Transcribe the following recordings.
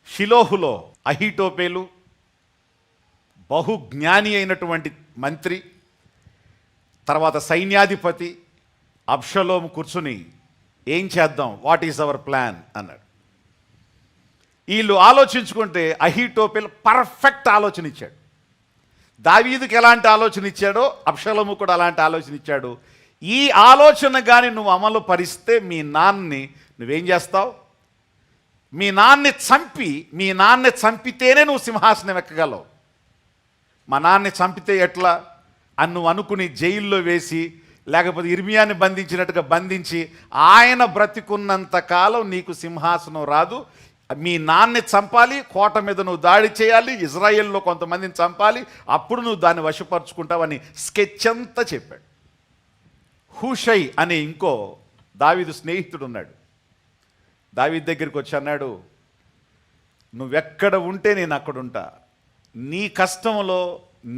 షిలోహులో అహీటోపేలు బహుజ్ఞాని అయినటువంటి మంత్రి, తర్వాత సైన్యాధిపతి అబ్షలోము కూర్చుని ఏం చేద్దాం, వాట్ ఈజ్ అవర్ ప్లాన్ అన్నాడు. వీళ్ళు ఆలోచించుకుంటే అహీటోపెల్ పర్ఫెక్ట్ ఆలోచన ఇచ్చాడు. దావీదుకి ఎలాంటి ఆలోచన ఇచ్చాడో అబ్షలోము కూడా అలాంటి ఆలోచన ఇచ్చాడు. ఈ ఆలోచన కానీ నువ్వు అమలు పరిస్తే మీ నాన్నని నువ్వేం చేస్తావు, మీ నాన్నని చంపితేనే నువ్వు సింహాసనం ఎక్కగలవు. మా నాన్నని చంపితే ఎట్లా అని నువ్వు అనుకుని జైల్లో వేసి, లేకపోతే ఇర్మియాని బంధించినట్టుగా బంధించి ఆయన బ్రతికున్నంత కాలం నీకు సింహాసనం రాదు. మీ నాన్నని చంపాలి, కోట మీద నువ్వు దాడి చేయాలి, ఇజ్రాయెల్లో కొంతమందిని చంపాలి, అప్పుడు నువ్వు దాన్ని వశపరుచుకుంటావని స్కెచ్ అంతా చెప్పాడు. హూషై అనే ఇంకో దావీదు స్నేహితుడు ఉన్నాడు. దావీదు దగ్గరికి వచ్చి అన్నాడు, నువ్వెక్కడ ఉంటే నేను అక్కడ ఉంటా, నీ కష్టంలో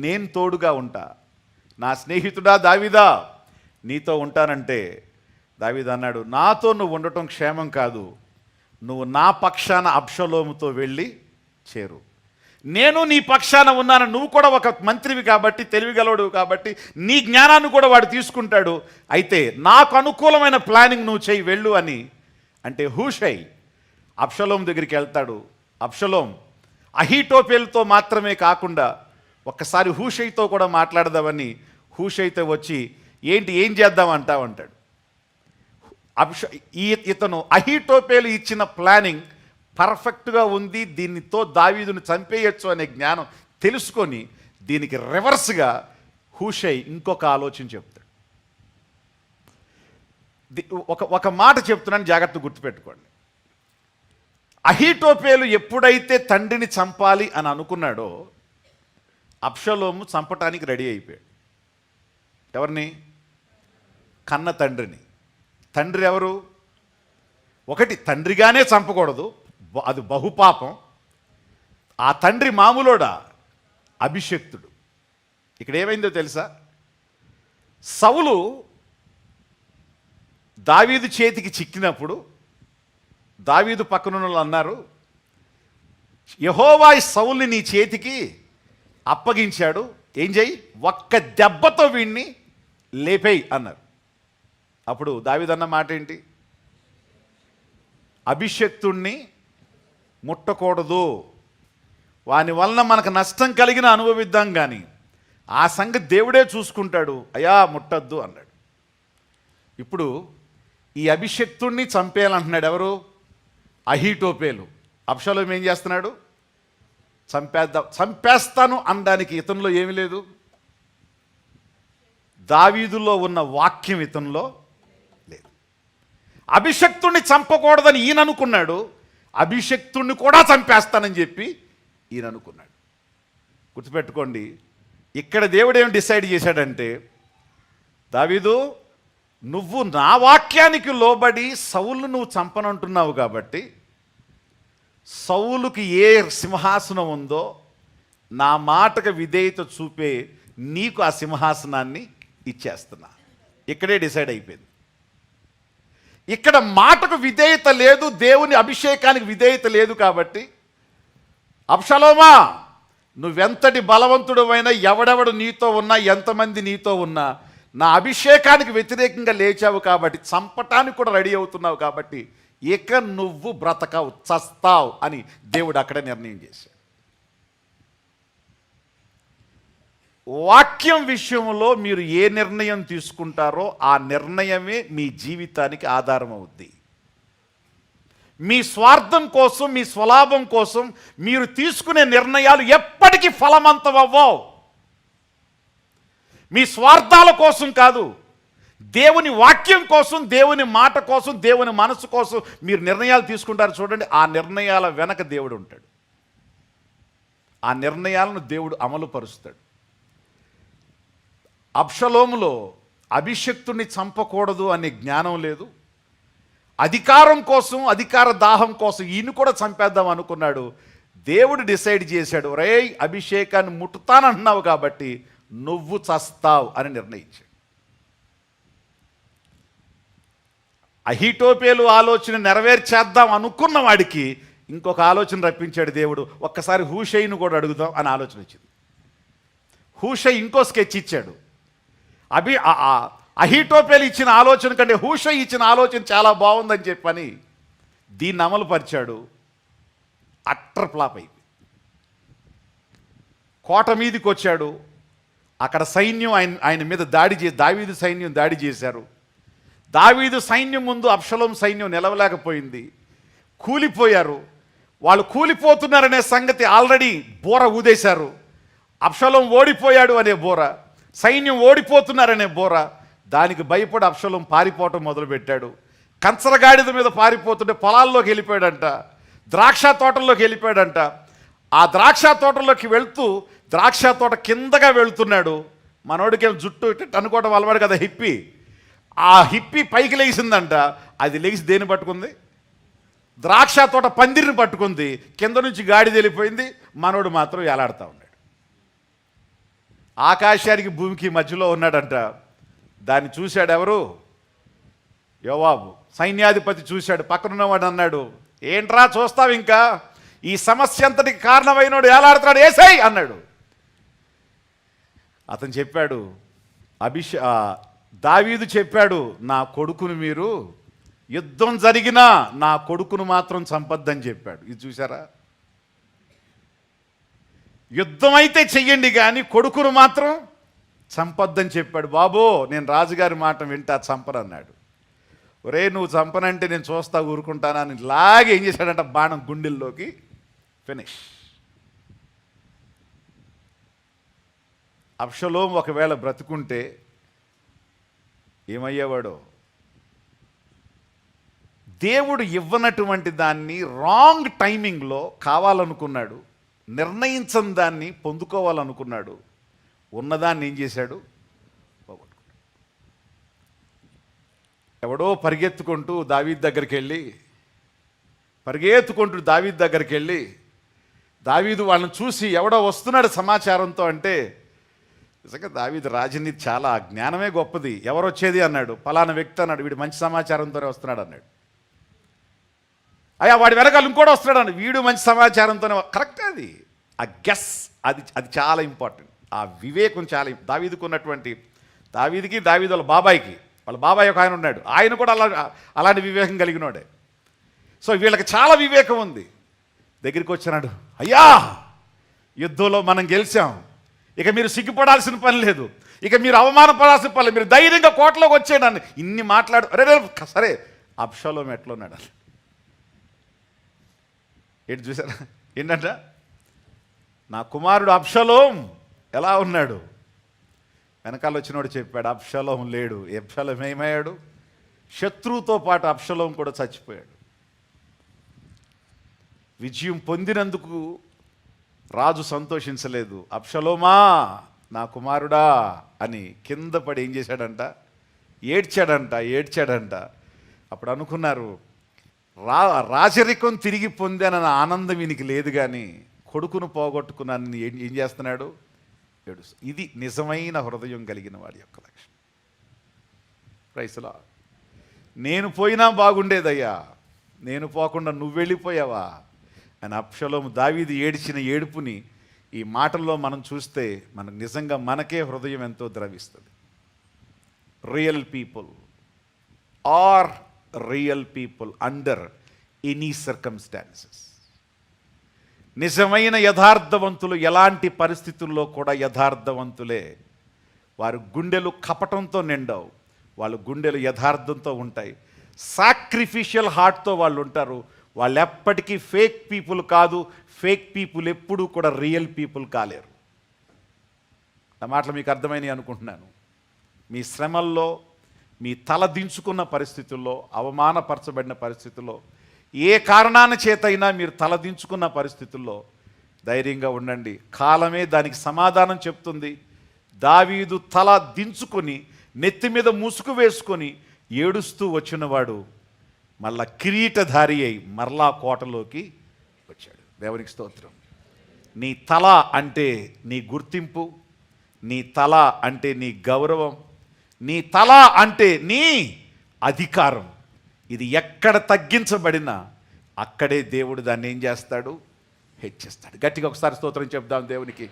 నేను తోడుగా ఉంటా, నా స్నేహితుడా దావీదా నీతో ఉంటానంటే దావీదు అన్నాడు, నాతో నువ్వు ఉండటం క్షేమం కాదు, నువ్వు నా పక్షాన అబ్షలోముతో వెళ్ళి చేరు. నేను నీ పక్షాన ఉన్నాను, నువ్వు కూడా ఒక మంత్రివి కాబట్టి, తెలివిగలవాడు కాబట్టి నీ జ్ఞానాన్ని కూడా వాడు తీసుకుంటాడు, అయితే నాకు అనుకూలమైన ప్లానింగ్ నువ్వు చేయి వెళ్ళు అని అంటే హూషై అబ్షలోం దగ్గరికి వెళ్తాడు. అబ్షలోం అహీటోపెల్తో మాత్రమే కాకుండా ఒక్కసారి హూషైతో కూడా మాట్లాడదామని హూషైతో వచ్చి ఏం చేద్దామంటావు అంటాడు. ఇతను అహీటోపెలు ఇచ్చిన ప్లానింగ్ పర్ఫెక్ట్గా ఉంది, దీనితో దావీదుని చంపేయచ్చు అనే జ్ఞానం తెలుసుకొని దీనికి రివర్స్గా హూషై ఇంకొక ఆలోచన చెప్తాడు. ఒక మాట చెప్తున్నాను, జాగ్రత్త గుర్తుపెట్టుకోండి. అహీటోపెలు ఎప్పుడైతే తండ్రిని చంపాలి అని అనుకున్నాడో అబ్షలోము చంపటానికి రెడీ అయిపోయాడు. ఎవరిని? కన్న తండ్రిని. తండ్రి ఎవరు? ఒకటి, తండ్రిగానే చంపకూడదు, అది బహుపాపం. ఆ తండ్రి మామూలోడా? అభిషక్తుడు. ఇక్కడ ఏమైందో తెలుసా? సౌలు దావీదు చేతికి చిక్కినప్పుడు దావీదు పక్కనున్న వాళ్ళు అన్నారు, యెహోవా సౌలుని నీ చేతికి అప్పగించాడు, ఏం చేయి, ఒక్క దెబ్బతో వీణ్ణి లేపేయి అన్నారు. అప్పుడు దావీదు అన్న మాట ఏంటి? అభిషక్తుణ్ణి ముట్టకూడదు, వాని వలన మనకు నష్టం కలిగిన అనుభవిద్దాం, కానీ ఆ సంగతి దేవుడే చూసుకుంటాడు, అయ్యా ముట్టద్దు అన్నాడు. ఇప్పుడు ఈ అభిషక్తుణ్ణి చంపేయాలంటున్నాడు ఎవరు? అహీటోపెలు. అబ్షలోము ఏం చేస్తున్నాడు? చంపేస్తాను అనడానికి ఇతనిలో ఏమీ లేదు. దావీదులో ఉన్న వాక్యం ఇతనిలో లేదు. అభిషక్తుణ్ణి చంపకూడదని ఈయన అనుకున్నాడు, అభిషక్తుణ్ణి కూడా చంపేస్తానని చెప్పి ఈయన అనుకున్నాడు. గుర్తుపెట్టుకోండి, ఇక్కడ దేవుడు ఏం డిసైడ్ చేశాడంటే, దావీదు నువ్వు నా వాక్యానికి లోబడి సౌలు నువ్వు చంపనంటున్నావు కాబట్టి సౌలుకి ఏ సింహాసనం ఉందో నా మాటకు విధేయత చూపే నీకు ఆ సింహాసనాన్ని ఇచ్చేస్తున్నా. ఇక్కడే డిసైడ్ అయిపోయింది. ఇక్కడ మాటకు విధేయత లేదు, దేవుని అభిషేకానికి విధేయత లేదు కాబట్టి, అబ్షలోమా నువ్వెంతటి బలవంతుడమైనా, ఎవడెవడు నీతో ఉన్నా, ఎంతమంది నీతో ఉన్నా, నా అభిషేకానికి వ్యతిరేకంగా లేచావు కాబట్టి, చంపటానికి కూడా రెడీ అవుతున్నావు కాబట్టి ఇక నువ్వు బ్రతకవు, చస్తావు అని దేవుడు అక్కడే నిర్ణయం చేశాడు. వాక్యం విషయంలో మీరు ఏ నిర్ణయం తీసుకుంటారో ఆ నిర్ణయమే మీ జీవితానికి ఆధారం అవుద్ది. మీ స్వార్థం కోసం, మీ స్వలాభం కోసం మీరు తీసుకునే నిర్ణయాలు ఎప్పటికీ ఫలవంతమవ్వవు. మీ స్వార్థాల కోసం కాదు, దేవుని వాక్యం కోసం, దేవుని మాట కోసం, దేవుని మనసు కోసం మీరు నిర్ణయాలు తీసుకుంటారు చూడండి, ఆ నిర్ణయాల వెనక దేవుడు ఉంటాడు. ఆ నిర్ణయాలను దేవుడు అమలు పరుస్తాడు. అబ్షలోములో అభిషక్తుని చంపకూడదు అనే జ్ఞానం లేదు, అధికారం కోసం, అధికార దాహం కోసం ఈయన కూడా చంపేద్దాం అనుకున్నాడు. దేవుడు డిసైడ్ చేశాడు, రేయ్ అభిషేకాన్ని ముట్టుతానంటున్నావు కాబట్టి నువ్వు చస్తావు అని నిర్ణయించాడు. అహీటోపెలు ఆలోచన నెరవేర్చేద్దాం అనుకున్న వాడికి ఇంకొక ఆలోచన రప్పించాడు దేవుడు. ఒక్కసారి హూషైను కూడా అడుగుదాం అని ఆలోచన వచ్చింది. హూషై ఇంకో స్కెచ్ ఇచ్చాడు. అహీటోపెల్ ఇచ్చిన ఆలోచన కంటే హూషై ఇచ్చిన ఆలోచన చాలా బాగుందని చెప్పని దీన్ని అమలు పరిచాడు. అట్టర్ ఫ్లాప్ అయింది. కోట మీదకి వచ్చాడు. అక్కడ సైన్యం ఆయన మీద దావీదు సైన్యం దాడి చేశారు. దావీదు సైన్యం ముందు అబ్షలోం సైన్యం నిలవలేకపోయింది. కూలిపోయారు. వాళ్ళు కూలిపోతున్నారనే సంగతి ఆల్రెడీ బోర ఊదేశారు. అబ్షలోం ఓడిపోయాడు అనే బోర, సైన్యం ఓడిపోతున్నారనే బోర. దానికి భయపడి అబ్షలోం పారిపోవటం మొదలుపెట్టాడు. కంచరగాడిద మీద పారిపోతుంటే పొలాల్లోకి వెళ్ళిపోయాడంట, ద్రాక్ష తోటల్లోకి వెళ్ళిపోయాడంట. ఆ ద్రాక్ష తోటల్లోకి వెళ్తూ ద్రాక్ష తోట కిందగా వెళ్తున్నాడు. మనోడికి జుట్టు అనుకోవటం అలవాడు కదా, హిప్పి. ఆ హిప్పి పైకి లేచిందంట. అది లేచి దేన్ని పట్టుకుంది? ద్రాక్ష తోట పందిరిని పట్టుకుంది. కింద నుంచి గాడి వెళ్ళిపోయింది. మనోడు మాత్రం ఎలాడుతూ ఉన్నాడు. ఆకాశానికి భూమికి మధ్యలో ఉన్నాడంట. దాన్ని చూశాడు ఎవరు? యోవాబు సైన్యాధిపతి చూశాడు. పక్కనున్నవాడు అన్నాడు, ఏంట్రా చూస్తావు ఇంకా? ఈ సమస్య అంతటికి కారణమైనోడు ఏలాడుతున్నాడు, ఏసై అన్నాడు. అతను చెప్పాడు, దావీదు చెప్పాడు, నా కొడుకును మీరు యుద్ధం జరిగినా నా కొడుకును మాత్రం చంపొద్దని చెప్పాడు. ఇది చూసారా? యుద్ధం అయితే చెయ్యండి కానీ కొడుకును మాత్రం చంపొద్దని చెప్పాడు. బాబో, నేను రాజుగారి మాట వింటా, చంపనన్నాడు. ఒరే, నువ్వు చంపనంటే నేను చూస్తా ఊరుకుంటానా అని లాగే ఏం చేశాడంట, బాణం గుండెల్లోకి. ఫినిష్. అబ్షలోం ఒకవేళ బ్రతుకుంటే ఏమయ్యేవాడో. దేవుడు ఇవ్వనటువంటి దాన్ని రాంగ్ టైమింగ్లో కావాలనుకున్నాడు. నిర్ణయించని దాన్ని పొందుకోవాలనుకున్నాడు. ఉన్నదాన్ని ఏం చేశాడు? పోగొట్టుకున్నాడు. ఎవడో పరిగెత్తుకుంటూ దావీదు దగ్గరికి వెళ్ళి దావీదు వాళ్ళని చూసి ఎవడో వస్తున్నాడు సమాచారంతో అంటే, నిజంగా దావీదు రాజనీతి చాలా జ్ఞానమే గొప్పది. ఎవరు వచ్చేది అన్నాడు. పలానా వ్యక్తి అన్నాడు. వీడు మంచి సమాచారంతోనే వస్తున్నాడు అన్నాడు. అయ్యా, వాడి వెనకాల ఇంకోటి వస్తున్నాడు అన్నాడు. వీడు మంచి సమాచారంతోనే. కరెక్ట్. అది ఆ గెస్ అది చాలా ఇంపార్టెంట్. ఆ వివేకం చాలా. దావీదుకు ఉన్నటువంటి, దావీదు వాళ్ళ బాబాయ్ ఒక ఆయన ఉన్నాడు. ఆయన కూడా అలాంటి వివేకం కలిగినోడే. సో వీళ్ళకి చాలా వివేకం ఉంది. దగ్గరికి వచ్చినాడు, అయ్యా యుద్ధంలో మనం గెలిచాం, ఇక మీరు సిగ్గుపడాల్సిన పని లేదు, ఇక మీరు అవమానపడాల్సిన పని లేదు, మీరు ధైర్యంగా కోటలోకి వచ్చేయడాన్ని ఇన్ని మాట్లాడు. సరే, అబ్షలోం ఎట్లా ఉన్నాడు? ఏంటి చూసారా? ఏంటంట, నా కుమారుడు అబ్షలోం ఎలా ఉన్నాడు? వెనకాల వచ్చినోడు చెప్పాడు, అబ్షలోం లేడు. అబ్షలోం ఏమయ్యాడు? శత్రువుతో పాటు అబ్షలోం కూడా చచ్చిపోయాడు. విజయం పొందినందుకు రాజు సంతోషించలేదు. అబ్షలోమా, నా కుమారుడా అని కింద పడి ఏం చేశాడంట? ఏడ్చాడంట. అప్పుడు అనుకున్నారు, రాజరికం తిరిగి పొందానన్న ఆనందం ఈయనకి లేదు, కానీ కొడుకును పోగొట్టుకున్నాను ఏం చేస్తున్నాడు? ఏడుస్తూ. ఇది నిజమైన హృదయం కలిగిన వాడి యొక్క లక్షణం. Price lord. నేను పోయినా బాగుండేదయ్యా, నేను పోకుండా నువ్వు వెళ్ళిపోయావా అని అబ్షలోం దావీదు ఏడ్చిన ఏడుపుని ఈ మాటల్లో మనం చూస్తే మనకు నిజంగా మనకే హృదయం ఎంతో ద్రవిస్తుంది. Real people are real people under any circumstances. నిజమైన యథార్థవంతులు ఎలాంటి పరిస్థితుల్లో కూడా యథార్థవంతులే. వారి గుండెలు కపటంతో నిండవు, వాళ్ళ గుండెలు యథార్థంతో ఉంటాయి. సాక్రిఫిషియల్ హార్ట్తో వాళ్ళు ఉంటారు. వాళ్ళు ఎప్పటికీ ఫేక్ పీపుల్ కాదు. ఫేక్ పీపుల్ ఎప్పుడూ కూడా రియల్ పీపుల్ కాలేరు. నా మాటలు మీకు అర్థమైనవి అనుకుంటున్నాను. మీ శ్రమల్లో, మీ తల దించుకున్న పరిస్థితుల్లో, అవమానపరచబడిన పరిస్థితుల్లో, ఏ కారణాన్ని చేతైనా మీరు తలదించుకున్న పరిస్థితుల్లో ధైర్యంగా ఉండండి. కాలమే దానికి సమాధానం చెప్తుంది. దావీదు తల దించుకొని నెత్తి మీద ముసుగు వేసుకొని ఏడుస్తూ వచ్చినవాడు మళ్ళా కిరీటధారి అయి మరలా కోటలోకి వచ్చాడు. దేవునికి స్తోత్రం. నీ తల అంటే నీ గుర్తింపు, నీ తల అంటే నీ గౌరవం, నీ తల అంటే నీ అధికారం. ఇది ఎక్కడ తగ్గించబడినా అక్కడే దేవుడు దాన్ని ఏం చేస్తాడు? హెచ్చిస్తాడు. గట్టిగా ఒకసారి స్తోత్రం చెప్దాం దేవునికి.